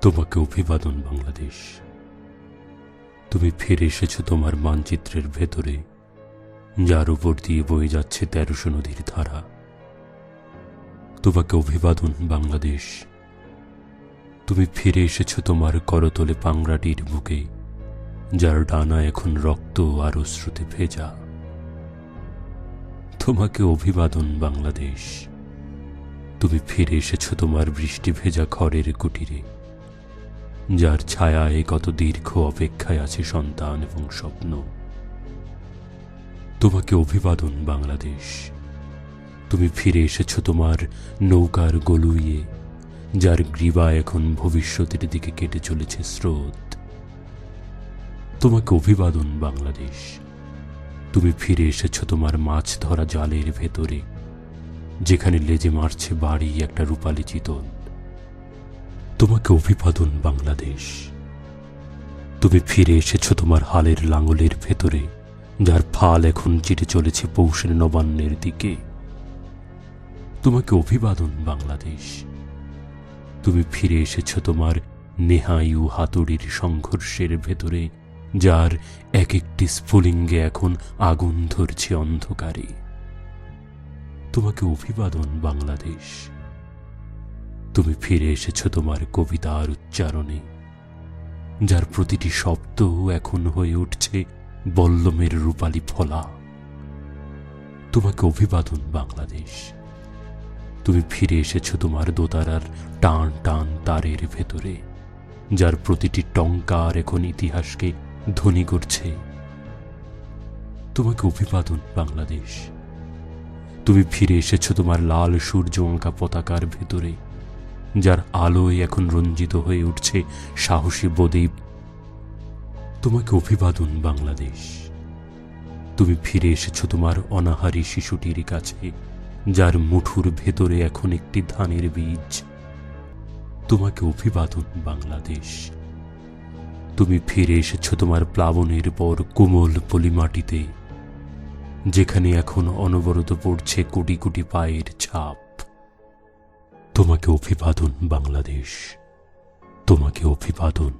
তোমাকে অভিবাদন বাংলাদেশ। তুমি ফিরে এসেছো তোমার মানচিত্রের ভেতরে, যার উপর দিয়ে বয়ে যাচ্ছে ১৩০০ নদীর ধারা। তোমাকে অভিবাদন বাংলাদেশ। তুমি ফিরে এসেছো তোমার করতলে পাংড়াটির বুকে, যার ডানা এখন রক্ত আর অশ্রুতে ভেজা। তোমাকে অভিবাদন বাংলাদেশ। তুমি ফিরে এসেছো তোমার বৃষ্টি ভেজা ঘরের কুটিরে, যার ছায়ায় কত দীর্ঘ অপেক্ষায় আছে সন্তান এবং স্বপ্ন। তোমাকে অভিবাদন বাংলাদেশ। তুমি ফিরে এসেছো তোমার নৌকার গলুইয়ে, যার গ্রীবা এখন ভবিষ্যতের দিকে কেটে চলেছে স্রোত। তোমাকে অভিবাদন বাংলাদেশ। তুমি ফিরে এসেছো তোমার মাছ ধরা জালের ভেতরে, যেখানে লেজে মারছে বাড়ি একটা রূপালী চিতল। তোমাকে অভিবাদন বাংলাদেশ। তুমি ফিরে এসেছো তোমার হালের লাঙলের ভেতরে, যার ফাল এখন চিটে চলেছে পৌষের নবান্নের দিকে। তোমাকে অভিবাদন বাংলাদেশ। তুমি ফিরে এসেছো তোমার নেহায়ু হাতুড়ির সংঘর্ষের ভেতরে, যার এক একটি স্ফুলিঙ্গে এখন আগুন ধরছে অন্ধকারে। তোমাকে অভিবাদন বাংলাদেশ। তুমি ফিরে এসেছো তোমার কবিতার উচ্চারণে, যার প্রতিটি শব্দ এখন হয়ে উঠছে বল্লমের রূপালী ফলা। তোমাকে অভিবাদন বাংলাদেশ। তুমি ফিরে এসেছো তোমার দোতারার টান টান তারের ভেতরে, যার প্রতিটি টঙ্কার এখন ইতিহাসকে ধ্বনি করছে। তোমাকে অভিবাদন বাংলাদেশ। তুমি ফিরে এসেছো তোমার লাল সূর্য আঁকা পতাকার ভেতরে, যার আলোয় এখন রঞ্জিত হয়ে উঠছে সাহসী বদ্বীপ। তোমাকে অভিবাদন বাংলাদেশ। তুমি ফিরে এসেছো তোমার অনাহারী শিশুটির কাছে, যার মুঠুর ভেতরে এখন একটি ধানের বীজ। তোমাকে অভিবাদন বাংলাদেশ। তুমি ফিরে এসেছো তোমার প্লাবনের পর কোমল পলিমাটিতে, যেখানে এখন অনবরত পড়ছে কোটি কোটি পায়ের ছাপ। তোমাকে অভিবাদন বাংলাদেশ। তোমাকে অভিবাদন।